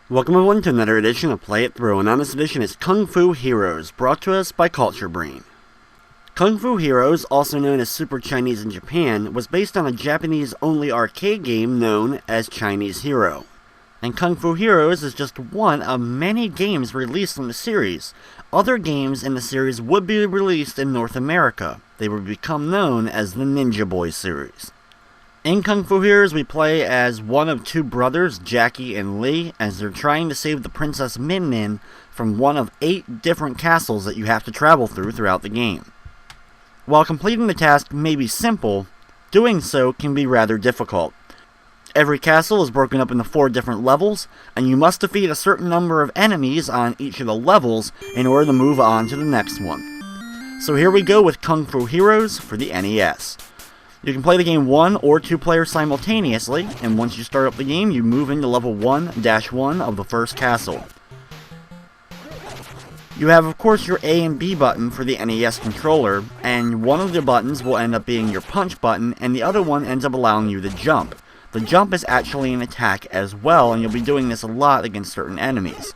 Welcome everyone to another edition of Play It Through, and on this edition is Kungfu Heroes, brought to us by Culture Brain. Kungfu Heroes, also known as Super Chinese in Japan, was based on a Japanese-only arcade game known as Chinese Hero. And Kungfu Heroes is just one of many games released in the series. Other games in the series would be released in North America. They would become known as the Ninja Boy series. In Kungfu Heroes, we play as one of two brothers, Jacky and Lee, as they're trying to save the Princess Min Min from one of 8 different castles that you have to travel throughout the game. While completing the task may be simple, doing so can be rather difficult. Every castle is broken up into 4 different levels, and you must defeat a certain number of enemies on each of the levels in order to move on to the next one. So here we go with Kungfu Heroes for the NES. You can play the game 1 or 2 players simultaneously, and once you start up the game, you move into level 1-1 of the first castle. You have, of course, your A and B button for the NES controller, and one of the buttons will end up being your punch button, and the other one ends up allowing you to jump. The jump is actually an attack as well, and you'll be doing this a lot against certain enemies.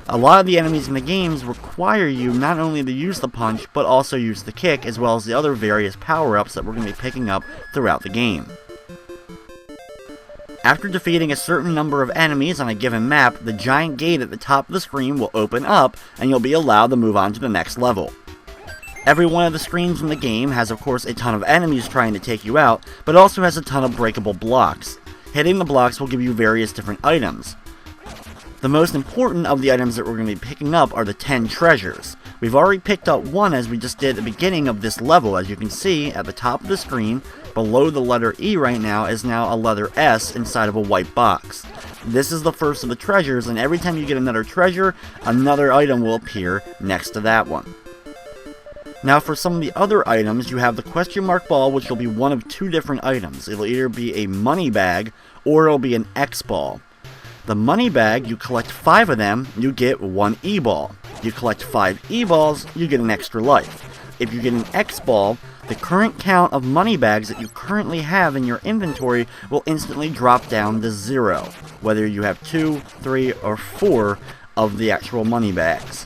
A lot of the enemies in the games require you not only to use the punch, but also use the kick, as well as the other various power-ups that we're going to be picking up throughout the game. After defeating a certain number of enemies on a given map, the giant gate at the top of the screen will open up, and you'll be allowed to move on to the next level. Every one of the screens in the game has, of course, a ton of enemies trying to take you out, but also has a ton of breakable blocks. Hitting the blocks will give you various different items. The most important of the items that we're going to be picking up are the 10 treasures. We've already picked up one as we just did at the beginning of this level. As you can see, at the top of the screen, below the letter E right now, is now a letter S inside of a white box. This is the first of the treasures, and every time you get another treasure, another item will appear next to that one. Now for some of the other items, you have the question mark ball, which will be one of 2 different items. It'll either be a money bag, or it'll be an X ball. The money bag, you collect 5 of them, you get 1 E-ball. You collect 5 E-balls, you get an extra life. If you get an X-ball, the current count of money bags that you currently have in your inventory will instantly drop down to 0, whether you have 2, 3, or 4 of the actual money bags.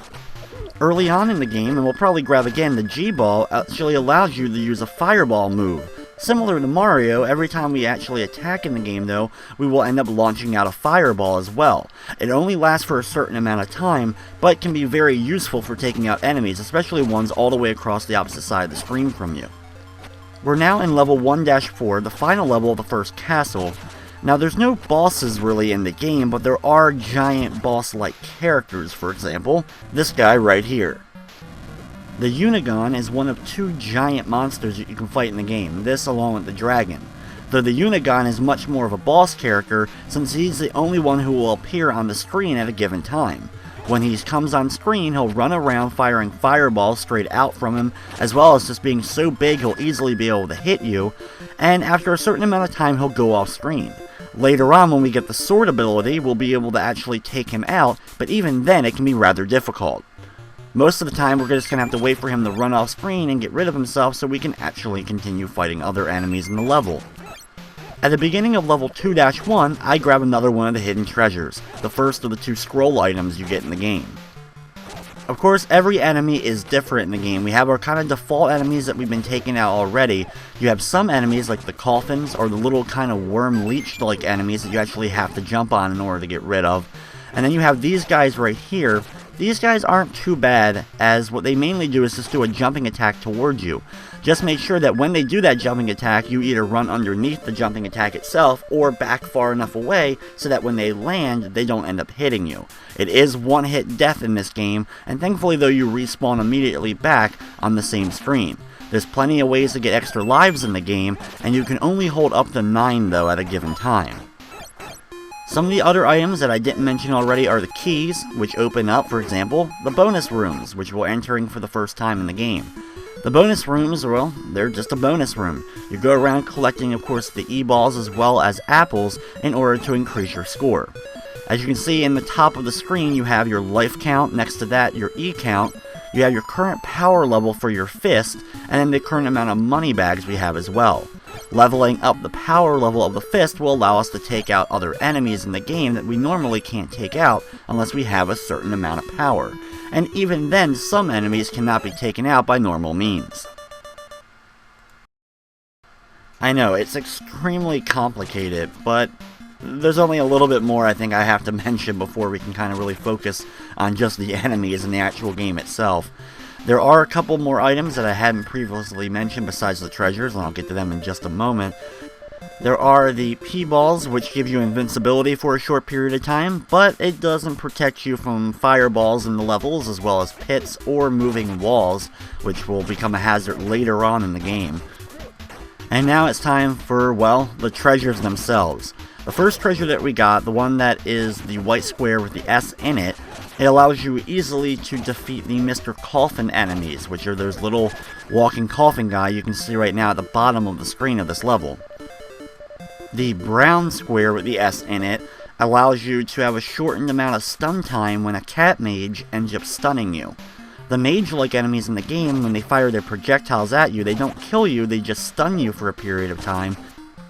Early on in the game, and we'll probably grab again, the G-ball actually allows you to use a fireball move. Similar to Mario, every time we actually attack in the game though, we will end up launching out a fireball as well. It only lasts for a certain amount of time, but can be very useful for taking out enemies, especially ones all the way across the opposite side of the screen from you. We're now in level 1-4, the final level of the first castle. Now there's no bosses really in the game, but there are giant boss-like characters, for example, this guy right here. The Unigon is one of 2 giant monsters that you can fight in the game, this along with the dragon. Though the Unigon is much more of a boss character, since he's the only one who will appear on the screen at a given time. When he comes on screen, he'll run around firing fireballs straight out from him, as well as just being so big he'll easily be able to hit you, and after a certain amount of time he'll go off screen. Later on, when we get the sword ability, we'll be able to actually take him out, but even then it can be rather difficult. Most of the time, we're just going to have to wait for him to run off screen and get rid of himself so we can actually continue fighting other enemies in the level. At the beginning of level 2-1, I grab another one of the hidden treasures, the first of the 2 scroll items you get in the game. Of course, every enemy is different in the game. We have our kind of default enemies that we've been taking out already. You have some enemies like the coffins or the little kind of worm leech-like enemies that you actually have to jump on in order to get rid of. And then you have these guys right here. These guys aren't too bad, as what they mainly do is just do a jumping attack towards you. Just make sure that when they do that jumping attack, you either run underneath the jumping attack itself, or back far enough away, so that when they land, they don't end up hitting you. It is one-hit death in this game, and thankfully though you respawn immediately back on the same screen. There's plenty of ways to get extra lives in the game, and you can only hold up to 9 though at a given time. Some of the other items that I didn't mention already are the keys, which open up, for example, the bonus rooms, which we're entering for the first time in the game. The bonus rooms, well, they're just a bonus room. You go around collecting, of course, the E-balls as well as apples in order to increase your score. As you can see in the top of the screen, you have your life count, next to that your E count, you have your current power level for your fist, and then the current amount of money bags we have as well. Leveling up the power level of the fist will allow us to take out other enemies in the game that we normally can't take out unless we have a certain amount of power. And even then, some enemies cannot be taken out by normal means. I know, it's extremely complicated, but there's only a little bit more I think I have to mention before we can kind of really focus on just the enemies in the actual game itself. There are a couple more items that I hadn't previously mentioned besides the treasures, and I'll get to them in just a moment. There are the P-balls, which give you invincibility for a short period of time, but it doesn't protect you from fireballs in the levels, as well as pits or moving walls, which will become a hazard later on in the game. And now it's time for, well, the treasures themselves. The first treasure that we got, the one that is the white square with the S in it, it allows you easily to defeat the Mr. Coffin enemies, which are those little walking coffin guy you can see right now at the bottom of the screen of this level. The brown square with the S in it allows you to have a shortened amount of stun time when a cat mage ends up stunning you. The mage-like enemies in the game, when they fire their projectiles at you, they don't kill you, they just stun you for a period of time.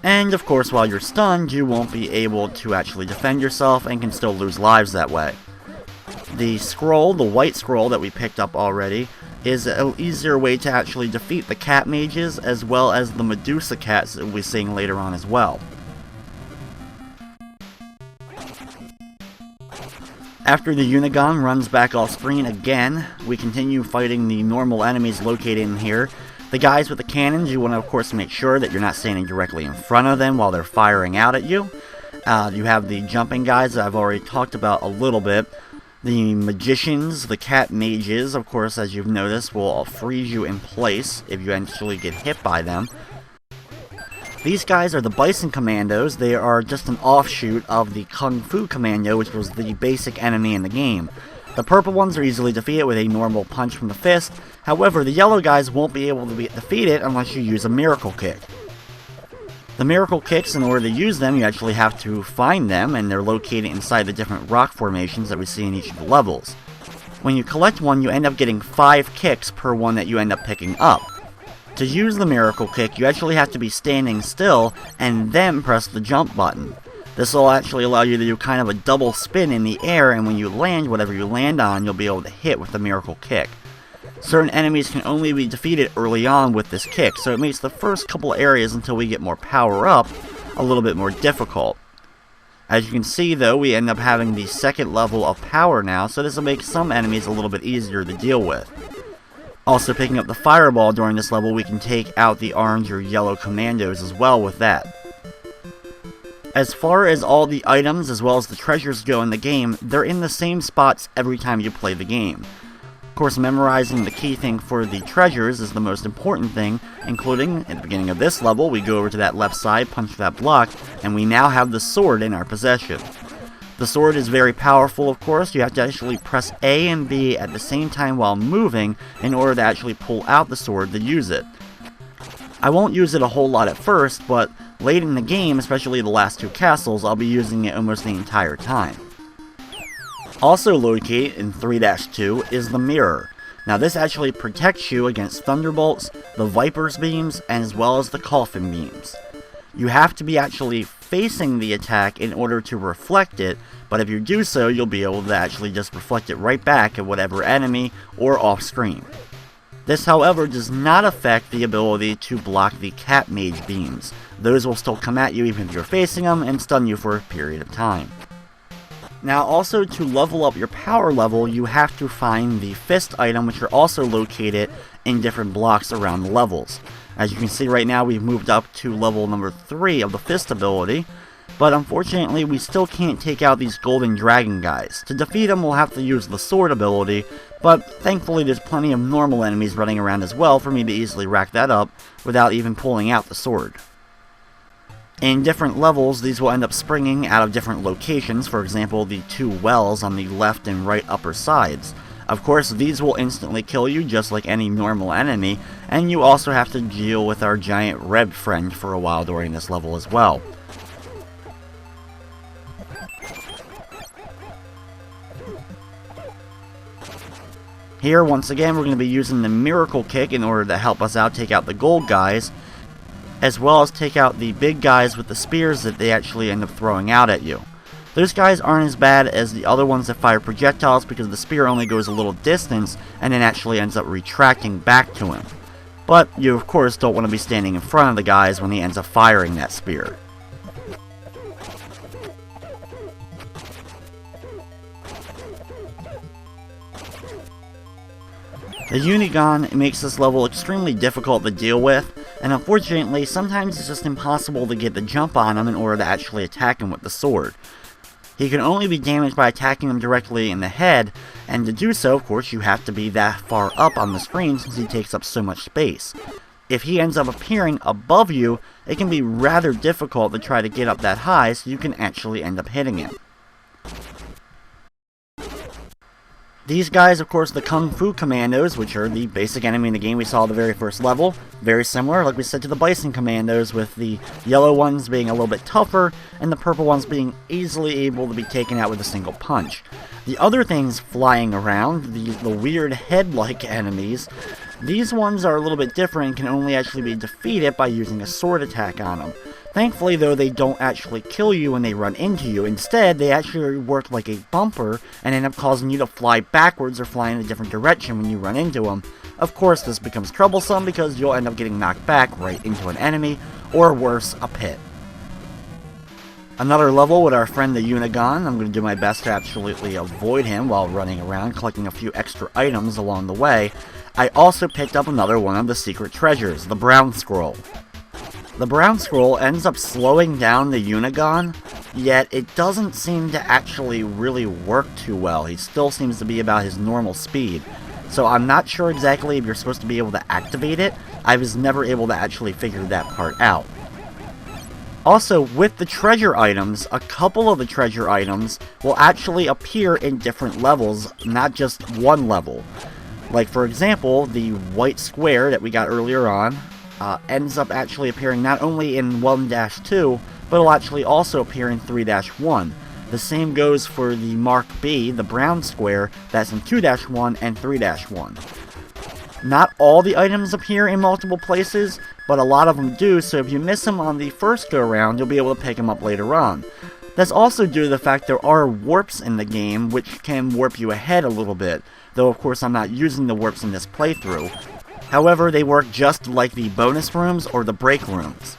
And of course, while you're stunned, you won't be able to actually defend yourself and can still lose lives that way. The scroll, the white scroll that we picked up already, is an easier way to actually defeat the cat mages as well as the Medusa cats that we'll be seeing later on as well. After the Unigon runs back off screen again, we continue fighting the normal enemies located in here. The guys with the cannons, you want to of course make sure that you're not standing directly in front of them while they're firing out at you. You have the jumping guys that I've already talked about a little bit. The magicians, the cat mages, of course, as you've noticed, will freeze you in place if you actually get hit by them. These guys are the Bison Commandos. They are just an offshoot of the Kungfu Commando, which was the basic enemy in the game. The purple ones are easily defeated with a normal punch from the fist. However, the yellow guys won't be able to be defeated unless you use a miracle kick. The miracle kicks, in order to use them, you actually have to find them, and they're located inside the different rock formations that we see in each of the levels. When you collect one, you end up getting 5 kicks per one that you end up picking up. To use the miracle kick, you actually have to be standing still and then press the jump button. This will actually allow you to do kind of a double spin in the air, and when you land, whatever you land on, you'll be able to hit with the miracle kick. Certain enemies can only be defeated early on with this kick, so it makes the first couple areas until we get more power up a little bit more difficult. As you can see though, we end up having the second level of power now, so this will make some enemies a little bit easier to deal with. Also, picking up the fireball during this level, we can take out the orange or yellow commandos as well with that. As far as all the items as well as the treasures go in the game, they're in the same spots every time you play the game. Of course, memorizing the key thing for the treasures is the most important thing, including, at the beginning of this level, we go over to that left side, punch that block, and we now have the sword in our possession. The sword is very powerful, of course. You have to actually press A and B at the same time while moving in order to actually pull out the sword to use it. I won't use it a whole lot at first, but late in the game, especially the last 2 castles, I'll be using it almost the entire time. Also located in 3-2 is the mirror. Now this actually protects you against thunderbolts, the Viper's beams, and as well as the coffin beams. You have to be actually facing the attack in order to reflect it, but if you do so, you'll be able to actually just reflect it right back at whatever enemy or off screen. This, however, does not affect the ability to block the cat mage beams. Those will still come at you even if you're facing them and stun you for a period of time. Now also, to level up your power level, you have to find the fist item, which are also located in different blocks around the levels. As you can see right now, we've moved up to level number 3 of the fist ability, but unfortunately we still can't take out these golden dragon guys. To defeat them, we'll have to use the sword ability, but thankfully there's plenty of normal enemies running around as well for me to easily rack that up without even pulling out the sword. In different levels, these will end up springing out of different locations, for example the 2 wells on the left and right upper sides. Of course, these will instantly kill you just like any normal enemy, and you also have to deal with our giant red friend for a while during this level as well. Here, once again, we're going to be using the miracle kick in order to help us out take out the gold guys. as well as take out the big guys with the spears that they actually end up throwing out at you. Those guys aren't as bad as the other ones that fire projectiles because the spear only goes a little distance and then actually ends up retracting back to him. But you of course don't want to be standing in front of the guys when he ends up firing that spear. The Unigon makes this level extremely difficult to deal with, and unfortunately sometimes it's just impossible to get the jump on him in order to actually attack him with the sword. He can only be damaged by attacking him directly in the head, and to do so, of course, you have to be that far up on the screen since he takes up so much space. If he ends up appearing above you, it can be rather difficult to try to get up that high so you can actually end up hitting him. These guys, of course, the Kungfu Commandos, which are the basic enemy in the game we saw at the very first level. Very similar, like we said, to the Bison Commandos, with the yellow ones being a little bit tougher, and the purple ones being easily able to be taken out with a single punch. The other things flying around, the weird head-like enemies, these ones are a little bit different and can only actually be defeated by using a sword attack on them. Thankfully, though, they don't actually kill you when they run into you. Instead, they actually work like a bumper and end up causing you to fly backwards or fly in a different direction when you run into them. Of course, this becomes troublesome because you'll end up getting knocked back right into an enemy, or worse, a pit. Another level with our friend the Unigon. I'm going to do my best to absolutely avoid him while running around, collecting a few extra items along the way. I also picked up another one of the secret treasures, the Brown Scroll. The Brown Scroll ends up slowing down the Unigon, yet it doesn't seem to actually really work too well. He still seems to be about his normal speed. So I'm not sure exactly if you're supposed to be able to activate it. I was never able to actually figure that part out. Also, with the treasure items, a couple of the treasure items will actually appear in different levels, not just one level. Like, for example, the white square that we got earlier on ends up actually appearing not only in 1-2, but it'll actually also appear in 3-1. The same goes for the Mark B, the brown square, that's in 2-1 and 3-1. Not all the items appear in multiple places, but a lot of them do, so if you miss them on the first go-around, you'll be able to pick them up later on. That's also due to the fact there are warps in the game, which can warp you ahead a little bit, though of course I'm not using the warps in this playthrough. However, they work just like the bonus rooms or the break rooms.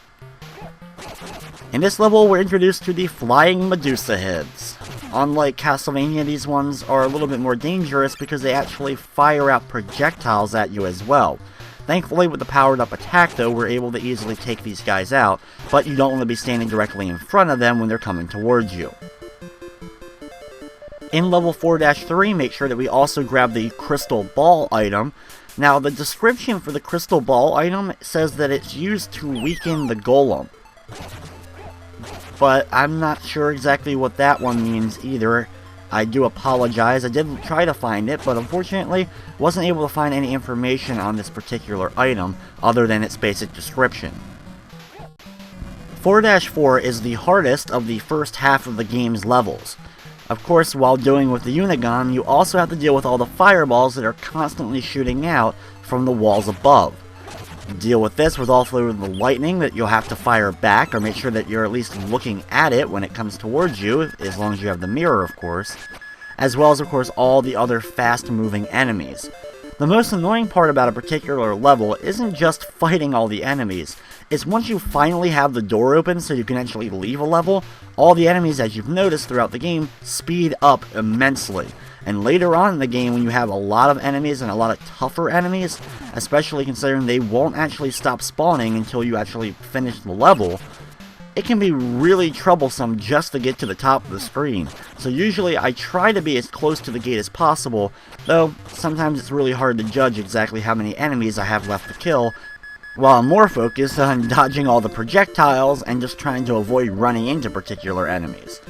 In this level, we're introduced to the flying Medusa heads. Unlike Castlevania, these ones are a little bit more dangerous because they actually fire out projectiles at you as well. Thankfully, with the powered up attack though, we're able to easily take these guys out, but you don't want to be standing directly in front of them when they're coming towards you. In level 4-3, make sure that we also grab the crystal ball item. Now, the description for the crystal ball item says that it's used to weaken the golem. But I'm not sure exactly what that one means either. I do apologize. I did try to find it, but unfortunately wasn't able to find any information on this particular item other than its basic description. 4-4 is the hardest of the first half of the game's levels. Of course, while dealing with the Unigon, you also have to deal with all the fireballs that are constantly shooting out from the walls above. Deal with this with also the lightning that you'll have to fire back, or make sure that you're at least looking at it when it comes towards you, as long as you have the mirror, of course. As well as, of course, all the other fast-moving enemies. The most annoying part about a particular level isn't just fighting all the enemies. It's once you finally have the door open so you can actually leave a level, all the enemies, as you've noticed throughout the game, speed up immensely. And later on in the game, when you have a lot of enemies and a lot of tougher enemies, especially considering they won't actually stop spawning until you actually finish the level, it can be really troublesome just to get to the top of the screen. So usually I try to be as close to the gate as possible, though sometimes it's really hard to judge exactly how many enemies I have left to kill, while I'm more focused on dodging all the projectiles and just trying to avoid running into particular enemies.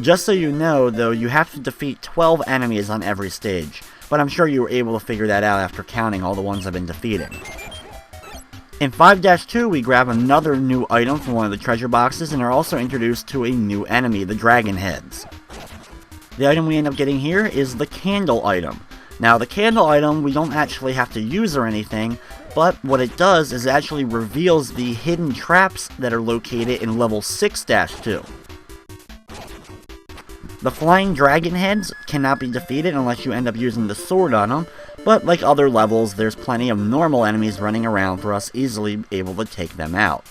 Just so you know, though, you have to defeat 12 enemies on every stage, but I'm sure you were able to figure that out after counting all the ones I've been defeating. In 5-2, we grab another new item from one of the treasure boxes and are also introduced to a new enemy, the Dragon Heads. The item we end up getting here is the Candle item. Now, the Candle item we don't actually have to use or anything, but what it does is it actually reveals the hidden traps that are located in level 6-2. The flying dragon heads cannot be defeated unless you end up using the sword on them, but like other levels, there's plenty of normal enemies running around for us easily able to take them out.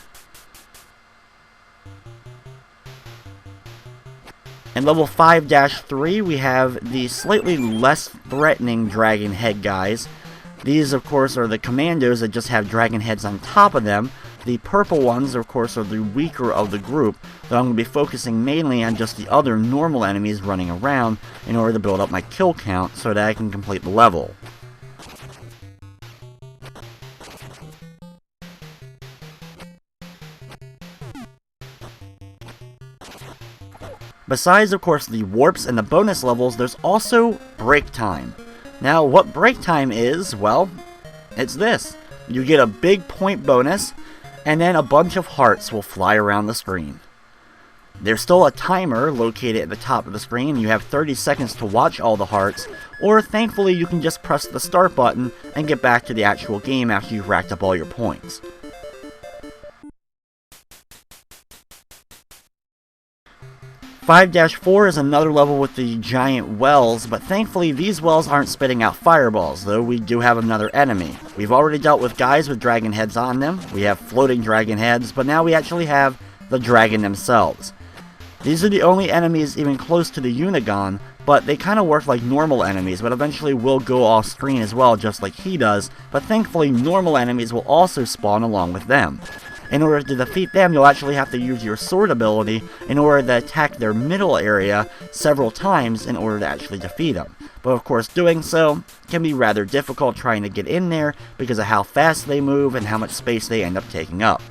In level 5-3, we have the slightly less threatening dragon head guys. These, of course, are the commandos that just have dragon heads on top of them. The purple ones, of course, are the weaker of the group, though I'm going to be focusing mainly on just the other normal enemies running around in order to build up my kill count so that I can complete the level. Besides, of course, the warps and the bonus levels, there's also break time. Now, what break time is, well, it's this. You get a big point bonus, and then a bunch of hearts will fly around the screen. There's still a timer located at the top of the screen. You have 30 seconds to watch all the hearts, or thankfully you can just press the start button and get back to the actual game after you've racked up all your points. 5-4 is another level with the giant wells, but thankfully these wells aren't spitting out fireballs, though we do have another enemy. We've already dealt with guys with dragon heads on them, we have floating dragon heads, but now we actually have the dragon themselves. These are the only enemies even close to the Unigon, but they kind of work like normal enemies, but eventually will go off screen as well, just like he does, but thankfully normal enemies will also spawn along with them. In order to defeat them, you'll actually have to use your sword ability in order to attack their middle area several times in order to actually defeat them. But of course, doing so can be rather difficult trying to get in there because of how fast they move and how much space they end up taking up.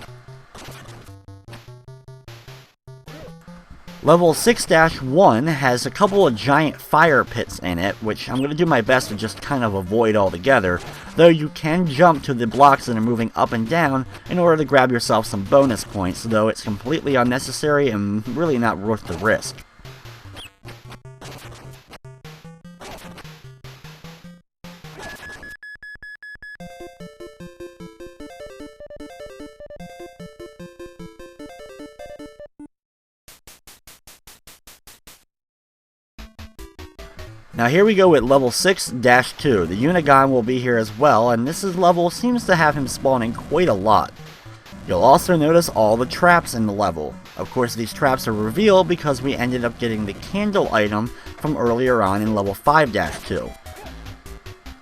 Level 6-1 has a couple of giant fire pits in it, which I'm going to do my best to just kind of avoid altogether, though you can jump to the blocks that are moving up and down in order to grab yourself some bonus points, though it's completely unnecessary and really not worth the risk. Now here we go with level 6-2. The Unigon will be here as well, and this level seems to have him spawning quite a lot. You'll also notice all the traps in the level. Of course, these traps are revealed because we ended up getting the candle item from earlier on in level 5-2.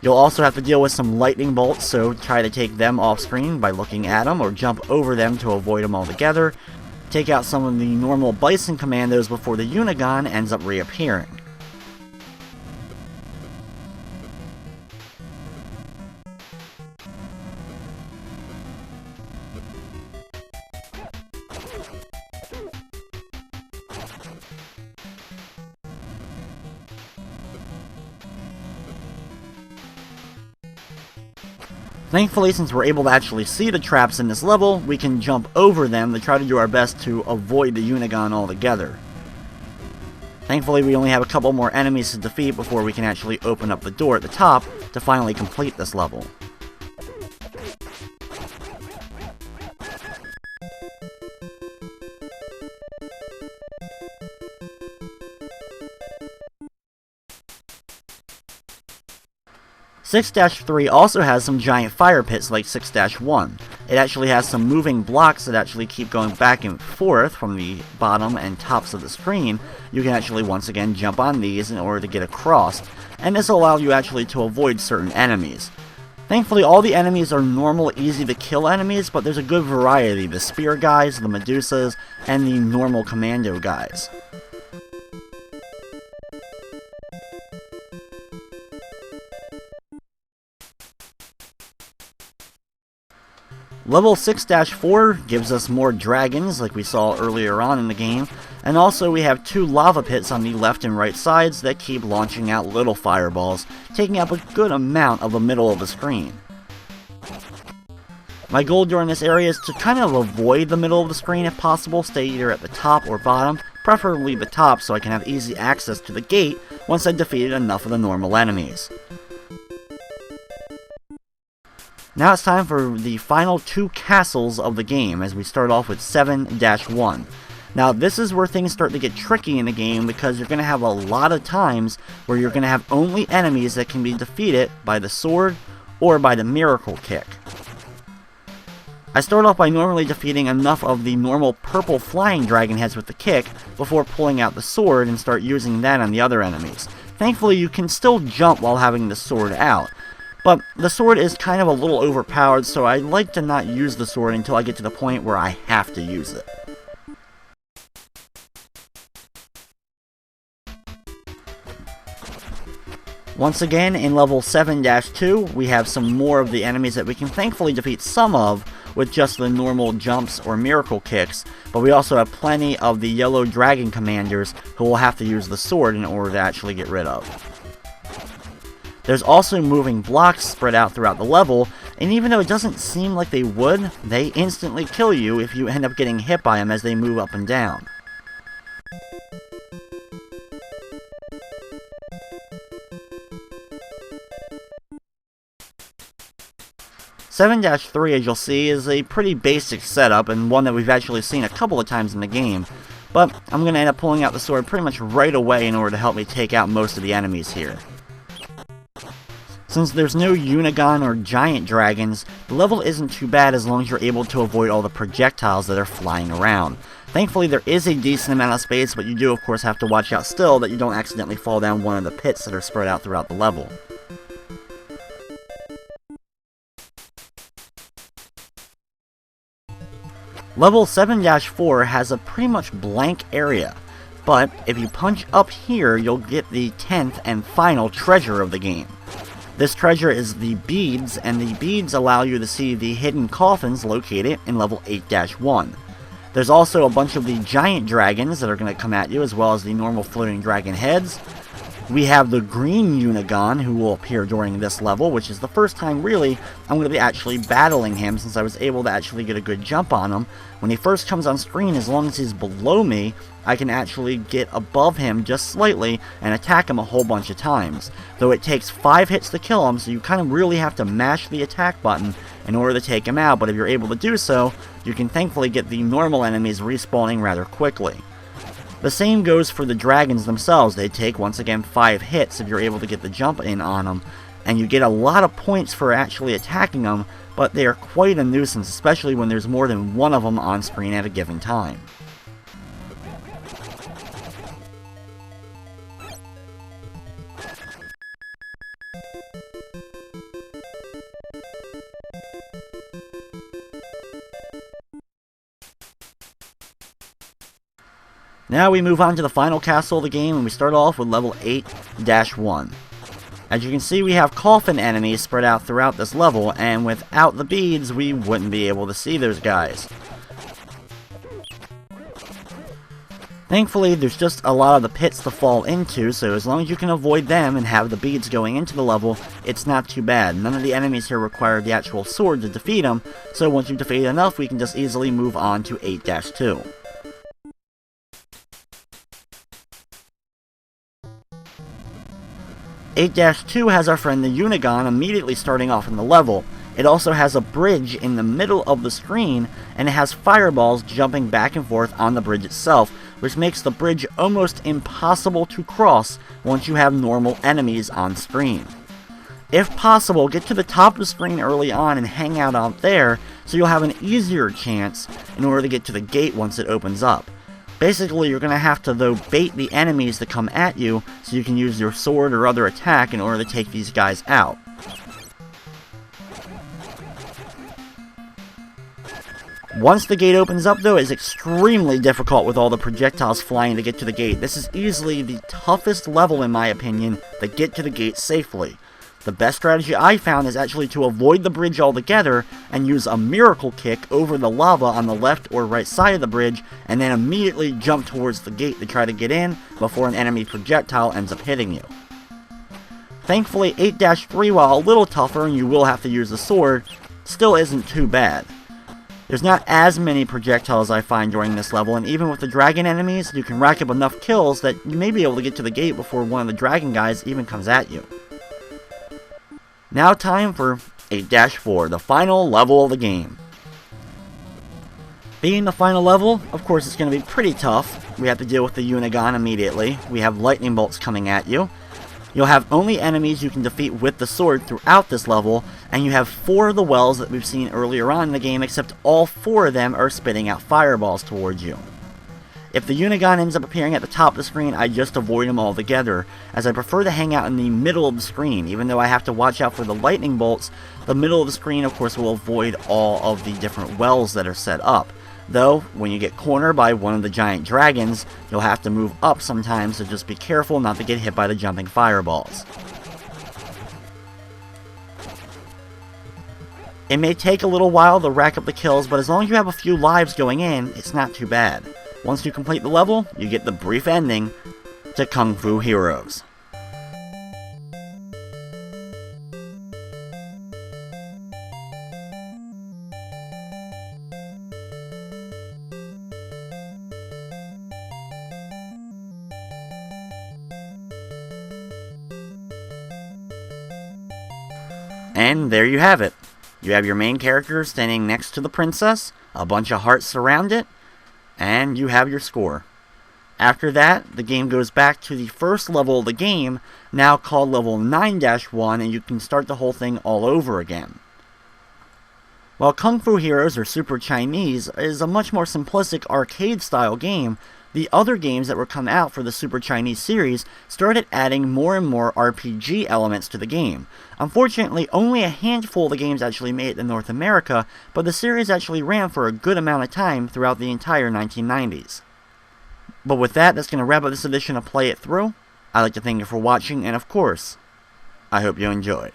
You'll also have to deal with some lightning bolts, so try to take them off screen by looking at them or jump over them to avoid them altogether. Take out some of the normal Bison Commandos before the Unigon ends up reappearing. Thankfully, since we're able to actually see the traps in this level, we can jump over them to try to do our best to avoid the Unigon altogether. Thankfully, we only have a couple more enemies to defeat before we can actually open up the door at the top to finally complete this level. (6-3) also has some giant fire pits like 6-1. It actually has some moving blocks that actually keep going back and forth from the bottom and tops of the screen. You can actually once again jump on these in order to get across, and this will allow you actually to avoid certain enemies. Thankfully, all the enemies are normal, easy to kill enemies, but there's a good variety: the spear guys, the Medusas, and the normal commando guys. Level 6-4 gives us more dragons, like we saw earlier on in the game, and also we have two lava pits on the left and right sides that keep launching out little fireballs, taking up a good amount of the middle of the screen. My goal during this area is to kind of avoid the middle of the screen if possible, stay either at the top or bottom, preferably the top so I can have easy access to the gate once I've defeated enough of the normal enemies. Now it's time for the final 2 castles of the game, as we start off with 7-1. Now this is where things start to get tricky in the game, because you're going to have a lot of times where you're going to have only enemies that can be defeated by the sword or by the miracle kick. I start off by normally defeating enough of the normal purple flying dragon heads with the kick before pulling out the sword and start using that on the other enemies. Thankfully you can still jump while having the sword out, but the sword is kind of a little overpowered, so I like to not use the sword until I get to the point where I have to use it. Once again, in level 7-2, we have some more of the enemies that we can thankfully defeat some of with just the normal jumps or miracle kicks, but we also have plenty of the yellow dragon commanders who will have to use the sword in order to actually get rid of. There's also moving blocks spread out throughout the level, and even though it doesn't seem like they would, they instantly kill you if you end up getting hit by them as they move up and down. 7-3, as you'll see, is a pretty basic setup, and one that we've actually seen a couple of times in the game, but I'm going to end up pulling out the sword pretty much right away in order to help me take out most of the enemies here. Since there's no Unigon or giant dragons, the level isn't too bad as long as you're able to avoid all the projectiles that are flying around. Thankfully there is a decent amount of space, but you do of course have to watch out still that you don't accidentally fall down one of the pits that are spread out throughout the level. Level 7-4 has a pretty much blank area, but if you punch up here, you'll get the 10th and final treasure of the game. This treasure is the beads, and the beads allow you to see the hidden coffins located in level 8-1. There's also a bunch of the giant dragons that are going to come at you, as well as the normal floating dragon heads. We have the green Unigon, who will appear during this level, which is the first time, really, I'm going to be actually battling him, since I was able to actually get a good jump on him. When he first comes on screen, as long as he's below me, I can actually get above him just slightly and attack him a whole bunch of times. Though it takes 5 hits to kill him, so you kind of really have to mash the attack button in order to take him out, but if you're able to do so, you can thankfully get the normal enemies respawning rather quickly. The same goes for the dragons themselves. They take, once again, 5 hits if you're able to get the jump in on them, and you get a lot of points for actually attacking them, but they are quite a nuisance, especially when there's more than one of them on screen at a given time. Now we move on to the final castle of the game, and we start off with level 8-1. As you can see, we have coffin enemies spread out throughout this level, and without the beads, we wouldn't be able to see those guys. Thankfully, there's just a lot of the pits to fall into, so as long as you can avoid them and have the beads going into the level, it's not too bad. None of the enemies here require the actual sword to defeat them, so once you defeat enough, we can just easily move on to 8-2. (8-2) has our friend the Unigon immediately starting off in the level. It also has a bridge in the middle of the screen, and it has fireballs jumping back and forth on the bridge itself, which makes the bridge almost impossible to cross once you have normal enemies on screen. If possible, get to the top of the screen early on and hang out there, so you'll have an easier chance in order to get to the gate once it opens up. Basically, you're going to have to, though, bait the enemies to come at you, so you can use your sword or other attack in order to take these guys out. Once the gate opens up, though, it's extremely difficult with all the projectiles flying to get to the gate. This is easily the toughest level, in my opinion, to get to the gate safely. The best strategy I found is actually to avoid the bridge altogether and use a miracle kick over the lava on the left or right side of the bridge, and then immediately jump towards the gate to try to get in before an enemy projectile ends up hitting you. Thankfully, 8-3, while a little tougher and you will have to use the sword, still isn't too bad. There's not as many projectiles I find during this level, and even with the dragon enemies, you can rack up enough kills that you may be able to get to the gate before one of the dragon guys even comes at you. Now time for 8-4, the final level of the game. Being the final level, of course it's going to be pretty tough. We have to deal with the Unigon immediately. We have lightning bolts coming at you. You'll have only enemies you can defeat with the sword throughout this level, and you have 4 of the wells that we've seen earlier on in the game, except all 4 of them are spitting out fireballs towards you. If the Unigon ends up appearing at the top of the screen, I just avoid them altogether, as I prefer to hang out in the middle of the screen. Even though I have to watch out for the lightning bolts, the middle of the screen of course will avoid all of the different wells that are set up. Though, when you get cornered by one of the giant dragons, you'll have to move up sometimes, so just be careful not to get hit by the jumping fireballs. It may take a little while to rack up the kills, but as long as you have a few lives going in, it's not too bad. Once you complete the level, you get the brief ending to Kungfu Heroes. And there you have it. You have your main character standing next to the princess, a bunch of hearts surround it, and you have your score. After that, the game goes back to the first level of the game, now called level 9-1, and you can start the whole thing all over again. While Kungfu Heroes, or Super Chinese, is a much more simplistic arcade-style game, the other games that were coming out for the Super Chinese series started adding more and more RPG elements to the game. Unfortunately, only a handful of the games actually made it to North America, but the series actually ran for a good amount of time throughout the entire 1990s. But with that, that's going to wrap up this edition of Play It Through. I'd like to thank you for watching, and of course, I hope you enjoyed.